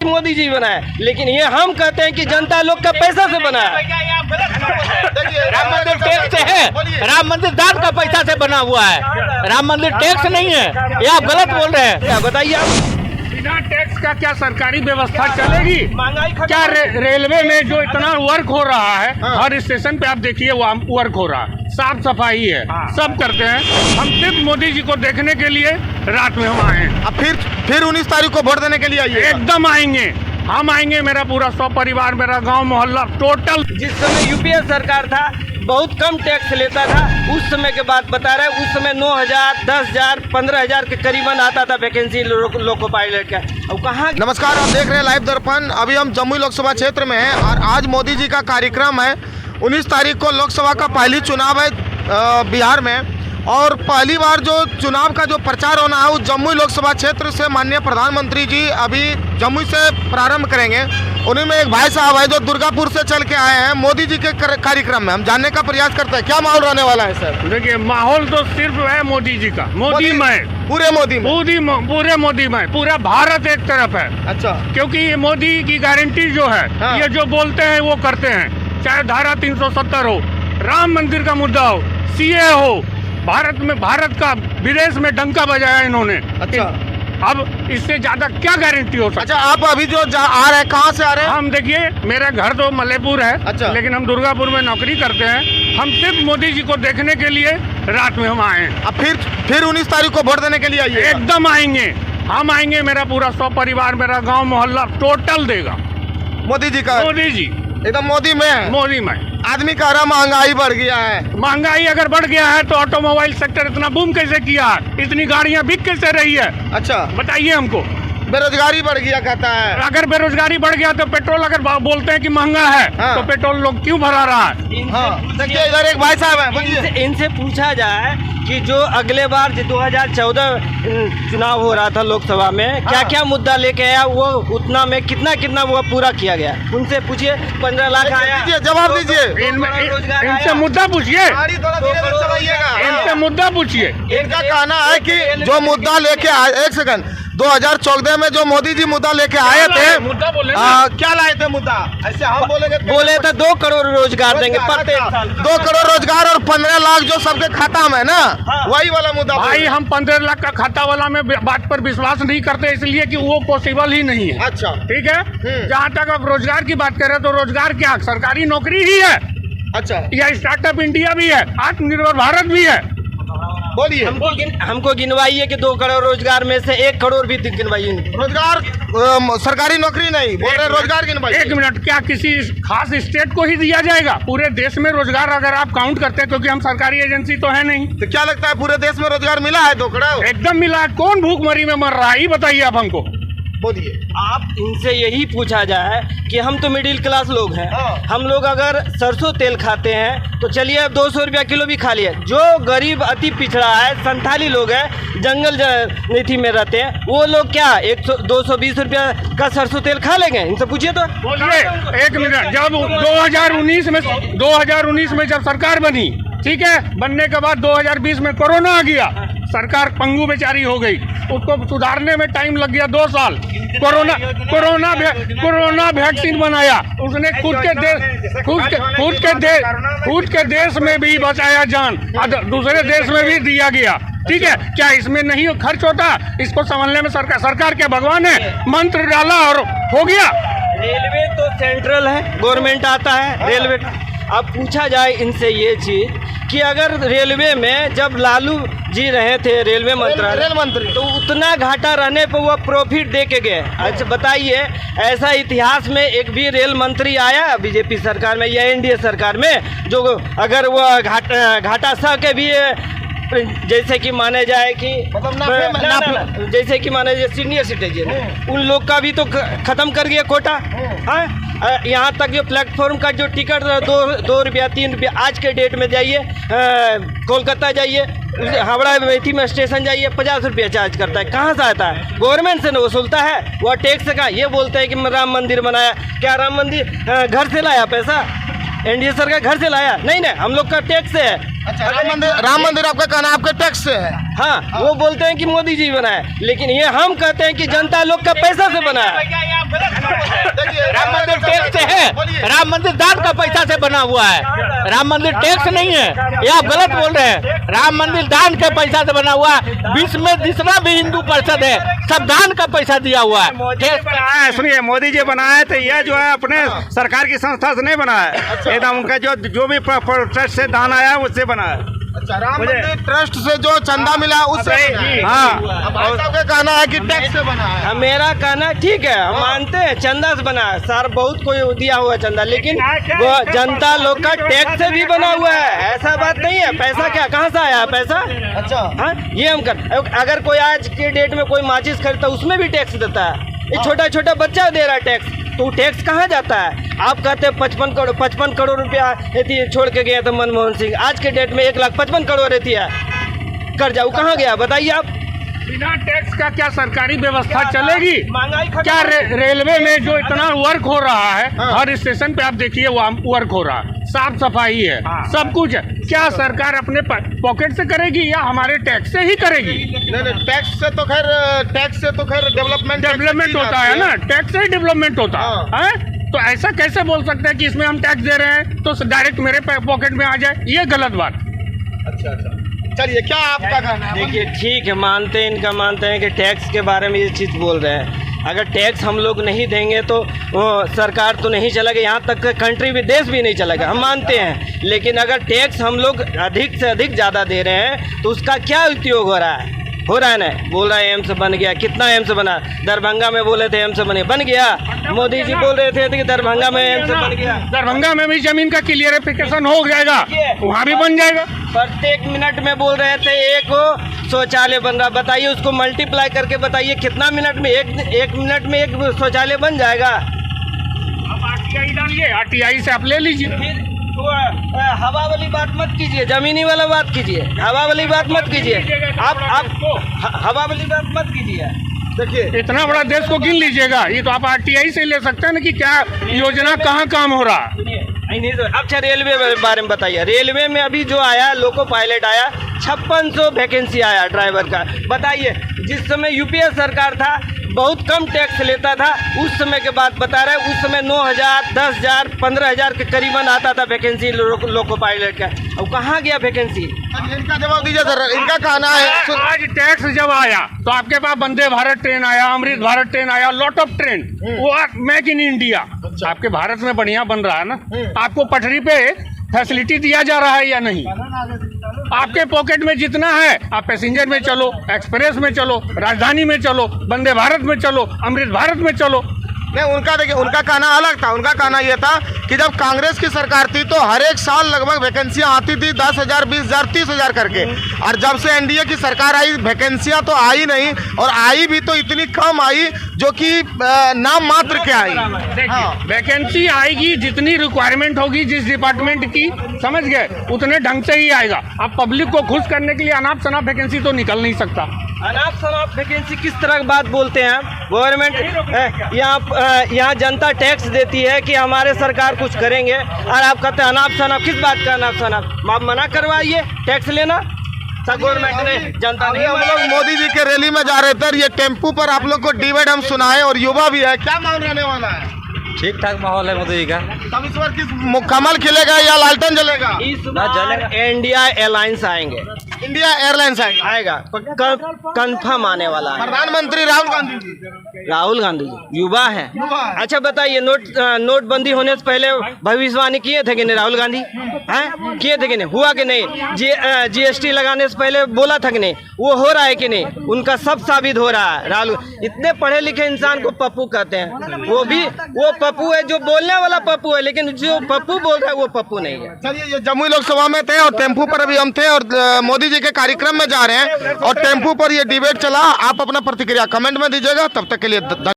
मोदी जी बनाया, लेकिन ये हम कहते हैं कि जनता लोग का पैसा से बनाया। राम मंदिर टैक्स से है, राम मंदिर दान का पैसा से बना हुआ है, राम मंदिर टैक्स नहीं है, ये आप गलत बोल रहे हैं। क्या बताइए आप, बिना टैक्स का क्या सरकारी व्यवस्था चलेगी? महंगाई क्या रेलवे में जो इतना वर्क हो रहा है, हर स्टेशन पे आप देखिए वो वर्क हो रहा है, साफ सफाई है, सब करते हैं। हम सिर्फ मोदी जी को देखने के लिए रात में हम आए हैं। अब फिर 19 तारीख को वोट देने के लिए आइए। एकदम आएंगे, हम आएंगे, मेरा पूरा 100 परिवार, मेरा गांव मोहल्ला टोटल। जिस समय यूपीए सरकार था बहुत कम टैक्स लेता था, उस समय के बात बता रहे हैं। उस समय 9,000, 10,000, 15,000 के करीबन आता था वैकेंसी लोको पायलट का। अब कहाँ। नमस्कार, आप देख रहे हैं लाइव दर्पण। अभी हम जमुई लोकसभा क्षेत्र में हैं और आज मोदी जी का कार्यक्रम है। 19 तारीख को लोकसभा का पहली चुनाव है बिहार में, और पहली बार जो चुनाव का जो प्रचार होना है वो जमुई लोकसभा क्षेत्र से माननीय प्रधानमंत्री जी अभी जमुई से प्रारंभ करेंगे। उन्हीं में एक भाई साहब है जो दुर्गापुर से चल के आए हैं मोदी जी के कार्यक्रम में। हम जानने का प्रयास करते हैं क्या माहौल रहने वाला है सर। देखिए, माहौल तो सिर्फ है मोदी जी का, मोदीमय, पूरे मोदीमय, पूरा भारत एक तरफ है। अच्छा, क्योंकि ये मोदी की गारंटी जो है, हाँ। ये जो बोलते हैं वो करते हैं। चाहे धारा 370 हो, राम मंदिर का मुद्दा हो, सीए हो, भारत का विदेश में डंका बजाया इन्होंने। अच्छा, अब इससे ज्यादा क्या गारंटी हो सकती? अच्छा, आप अभी जो आ रहे हैं कहाँ से आ रहे हैं? हम देखिए, मेरा घर तो मलेपुर है। अच्छा। लेकिन हम दुर्गापुर में नौकरी करते हैं। हम सिर्फ मोदी जी को देखने के लिए रात में हम आए हैं। अब फिर 19 तारीख को वोट देने के लिए आइए। एकदम आएंगे, हम आएंगे, मेरा पूरा 100 परिवार, मेरा गांव मोहल्ला टोटल देगा। मोदी जी का, मोदी जी एकदम मोदी में है। मोदी में। आदमी कह रहा महंगाई बढ़ गया है। महंगाई अगर बढ़ गया है तो ऑटोमोबाइल सेक्टर इतना बूम कैसे किया? इतनी गाड़ियां बिक कैसे रही है? अच्छा, बताइए हमको। बेरोजगारी बढ़ गया कहता है। अगर बेरोजगारी बढ़ गया तो पेट्रोल अगर बोलते हैं कि महंगा है, हाँ। तो पेट्रोल लोग क्यों भरा रहा है? हाँ, देखिए इधर एक भाई साहब है, बोलिए। इनसे पूछा जाए कि जो अगले बार जो 2014 चुनाव हो रहा था लोकसभा में, क्या क्या मुद्दा लेके आया, वो उतना में कितना वो पूरा किया गया? उनसे पूछिए। 15 लाख आया, दीजिए, जवाब दीजिए। इनसे मुद्दा पूछिए, गाड़ी थोड़ा धीरे से चलाइएगा। इनसे मुद्दा पूछिए। इनका कहना है कि जो मुद्दा लेके आए, एक सेकंड, 2014 में जो मोदी जी मुद्दा लेके आए थे, मुद्दा बोले क्या लाए थे मुद्दा? ऐसे हम बोलेंगे तो बोले तो 2 करोड़ रोजगार देंगे प्रत्येक साल। 2 करोड़ रोजगार और 15 लाख जो सबके खाता में ना, वही वाला मुद्दा। भाई, हम 15 लाख का खाता वाला में बात पर विश्वास नहीं करते, इसलिए कि वो पॉसिबल ही नहीं है। अच्छा, ठीक है। जहाँ तक आप रोजगार की बात करें तो रोजगार क्या, सरकारी नौकरी ही है, अच्छा, या स्टार्टअप इंडिया भी है, आत्मनिर्भर भारत भी है। बोलिए। हमको गिनवाइए कि 2 करोड़ रोजगार में से 1 करोड़ भी गिनवाइए। रोजगार, सरकारी नौकरी नहीं बोल रहे, रोजगार गिनवाइए। 1 मिनट, क्या किसी खास स्टेट को ही दिया जाएगा? पूरे देश में रोजगार अगर आप काउंट करते हैं, क्योंकि हम सरकारी एजेंसी तो है नहीं। तो क्या लगता है पूरे देश में रोजगार मिला है 2 करोड़? एकदम मिला है। कौन भूखमरी में मर रहा है, ये बताइए आप हमको। बोलिए। आप इनसे यही पूछा जाए कि हम तो मिडिल क्लास लोग हैं, हम लोग अगर सरसों तेल खाते हैं तो चलिए अब 200 रुपया किलो भी खा लिए। जो गरीब अति पिछड़ा है, संथाली लोग हैं, जंगल नीति में रहते हैं, वो लोग क्या 220 रुपया का सरसों तेल खा लेंगे? इनसे पूछिए तो। बोलिए। 1 मिनट, जब 2019 में जब सरकार बनी, ठीक है, बनने के बाद 2020 में कोरोना आ गया, सरकार पंगु बेचारी हो गई, उसको सुधारने में टाइम लग गया 2 साल। कोरोना वैक्सीन बनाया उसने, खुद के देश में भी बचाया जान, दूसरे देश में भी दिया गया। ठीक है, क्या इसमें नहीं खर्च होता? इसको समझने में सरकार क्या भगवान है? मंत्र डाला और हो गया। रेलवे तो सेंट्रल है, गवर्नमेंट आता है रेलवे। अब पूछा जाए इनसे ये चीज कि अगर रेलवे में जब लालू जी रहे थे रेल मंत्री, तो उतना घाटा रहने पर वो प्रॉफिट दे के गए। अच्छा बताइए, ऐसा इतिहास में एक भी रेल मंत्री आया बीजेपी सरकार में या एनडीए सरकार में जो अगर वो घाटा सह के भी, जैसे कि माने जाए कि जैसे कि माने जाए सीनियर सिटीजन, उन लोग का भी तो खत्म कर गया कोटा। हाँ, यहाँ तक जो प्लेटफॉर्म का जो टिकट 2 रुपया 3 रुपया, आज के डेट में जाइए कोलकाता जाइए, हावड़ा मेथी में स्टेशन जाइए, 50 रुपया चार्ज करता है। कहाँ से आता है? गवर्नमेंट से न वसूलता है, वह टैक्स का। ये बोलते हैं कि राम मंदिर बनाया, क्या राम मंदिर घर से लाया पैसा? एनडीए सरकार घर से लाया नहीं ना, हम लोग का टैक्स से है। अच्छा, राम मंदिर आपका कहना आपके टैक्स से है? हाँ, वो बोलते हैं कि मोदी जी बनाए, लेकिन ये हम कहते हैं कि जनता लोग का पैसा से बना है। राम मंदिर टैक्स से है, राम मंदिर दान का पैसा से बना हुआ है, राम मंदिर टैक्स नहीं है, ये आप गलत बोल रहे हैं। राम मंदिर दान के पैसा से बना हुआ है, विश्व में जितना भी हिंदू परिषद है सब दान का पैसा दिया हुआ है। सुनिए, मोदी जी बनाए तो यह जो है अपने सरकार की संस्था से नहीं बना है, एकदम उनका जो भी ट्रस्ट से दान आया है उससे बना है। अच्छा, राम मंदिर ट्रस्ट से जो चंदा मिला उससे बना है। हाँ, अब भाई साहब का कहना है कि टैक्स से बना है। मेरा कहना ठीक है, हम मानते हैं चंदा से बना है, सर बहुत कोई दिया हुआ है चंदा, लेकिन वो जनता लोग का टैक्स से भी बना हुआ है, ऐसा बात नहीं है। पैसा क्या कहाँ से आया है पैसा? अच्छा, हाँ, ये हम कर, अगर कोई आज के डेट में कोई माचिस खरीदता है उसमें भी टैक्स देता है, ये छोटा छोटा बच्चा दे रहा है टैक्स, तो टैक्स कहाँ जाता है? आप कहते हैं 55 करोड़ रुपया छोड़ के गया था मनमोहन सिंह, आज के डेट में 1,55,000 करोड़ रहती है कर्जा, वो कहाँ गया बताइए आप? बिना टैक्स का क्या सरकारी व्यवस्था चलेगी? महंगाई क्या रेलवे में जो इतना वर्क हो रहा है, हर स्टेशन पे आप देखिए वहाँ वर्क हो रहा है, साफ सफाई है, सब कुछ है, क्या सरकार अपने पॉकेट से करेगी या हमारे टैक्स से ही करेगी? नहीं, टैक्स से तो खैर डेवलपमेंट होता है ना, टैक्स से ही डेवलपमेंट होता है। तो ऐसा कैसे बोल सकते हैं कि इसमें हम टैक्स दे रहे हैं तो डायरेक्ट मेरे पॉकेट में आ जाए? ये गलत बात। अच्छा, चलिए, क्या आपका कहना है? देखिए ठीक है, मानते हैं, इनका मानते हैं कि टैक्स के बारे में ये चीज़ बोल रहे हैं। अगर टैक्स हम लोग नहीं देंगे तो वो सरकार तो नहीं चलेगा, यहाँ तक कंट्री भी, देश भी नहीं चलेगा, हम मानते हैं। लेकिन अगर टैक्स हम लोग अधिक से अधिक ज़्यादा दे रहे हैं तो उसका क्या उपयोग हो रहा है? हो रहा है ना, बोल रहा है एम्स बन गया, कितना एम्स बना? दरभंगा में बोले थे एम्स बन गया, मोदी जी बोल रहे थे कि दरभंगा में एम्स बन गया, दरभंगा में भी जमीन का क्लियरिफिकेशन हो जाएगा, वहाँ भी बन जाएगा। प्रत्येक मिनट में बोल रहे थे एक शौचालय बन रहा, बताइए उसको मल्टीप्लाई करके बताइए कितना मिनट में, एक मिनट में एक शौचालय बन जाएगा? अब RTI डालिए, RTI से आप ले लीजिए। फिर हवा वाली बात मत कीजिए, जमीनी वाला बात कीजिए, हवा वाली बात मत कीजिए, आप हवा वाली बात मत कीजिए। देखिए, इतना बड़ा देश को गिन लीजिएगा, ये तो आप RTI से ले सकते हैं ना कि क्या योजना कहाँ काम हो रहा है। अच्छा, रेलवे के बारे में बताइए। रेलवे में अभी जो आया लोको पायलट आया, 5600 वैकेंसी आया ड्राइवर का। बताइए, जिस समय यूपीए सरकार था बहुत कम टैक्स लेता था, उस समय के बात बता रहे हैं, उस समय 9,000, 10,000, 15,000 के करीबन आता था वैकेंसी लोको पायलट का। अब कहाँ गया वैकेंसी? इनका जवाब दीजिए सर, इनका कहना है। आज टैक्स जब आया तो आपके पास वंदे भारत ट्रेन आया, अमृत भारत ट्रेन आया, लॉट ऑफ ट्रेन, वो मेक इन इंडिया आपके भारत में बढ़िया बन रहा है ना। आपको पटरी पे फैसिलिटी दिया जा रहा है या नहीं? आपके पॉकेट में जितना है आप पैसेंजर में चलो, एक्सप्रेस में चलो, राजधानी में चलो, वंदे भारत में चलो, अमृत भारत में चलो। नहीं, उनका देखिए, उनका कहना अलग था। उनका कहना यह था कि जब कांग्रेस की सरकार थी तो हर एक साल लगभग वैकेंसियां आती थी 10,000, 20,000, 30,000 करके, और जब से एनडीए की सरकार आई वैकेंसियां तो आई नहीं, और आई भी तो इतनी कम आई जो कि नाम मात्र के आई। देखिए, वैकेंसी आएगी जितनी रिक्वायरमेंट होगी जिस डिपार्टमेंट की, समझ गए, उतने ढंग से ही आएगा। अब पब्लिक को खुश करने के लिए अनाप शनाप वैकेंसी तो निकल नहीं सकता। अनाप शनाप वैकेंसी किस तरह की बात बोलते हैं आप? गवर्नमेंट यहाँ जनता टैक्स देती है कि हमारे सरकार कुछ करेंगे, और आप कहते हैं अनाप शनाप। किस बात का अनाप शनाप? आप मना करवाइए टैक्स लेना, गवर्नमेंट ने, जनता नहीं। हम लोग मोदी जी के रैली में जा रहे थे, ये टेम्पू पर आप लोग को डिबेट हम सुनाए, और युवा भी है, क्या माहौल रहने वाला है? ठीक ठाक माहौल है मोदी जी का। तब इस बार किस कमल खिलेगा या लालटेन जलेगा? इस बार इंडिया एयरलाइंस आएंगे, इंडिया एयरलाइंस आएगा, कंफर्म आने वाला है। प्रधानमंत्री राहुल गांधी जी युवा है। अच्छा बताइए, नोटबंदी होने से पहले भविष्यवाणी किए थे कि नहीं राहुल गांधी? हैं, किए थे कि नहीं? हुआ कि नहीं? जीएसटी लगाने से पहले बोला था कि नहीं? वो हो रहा है कि नहीं? उनका सब साबित हो रहा है। राहुल इतने पढ़े लिखे इंसान को पप्पू कहते हैं, वो पप्पू है, जो बोलने वाला पप्पू है, लेकिन जो पप्पू बोल रहा है वो पप्पू नहीं है। चलिए, ये जमुई लोकसभा में थे और टेम्पू पर अभी हम थे, और मोदी जी के कार्यक्रम में जा रहे हैं, और टेम्पू पर ये डिबेट चला। आप अपना प्रतिक्रिया कमेंट में दीजिएगा। तब तक के लिए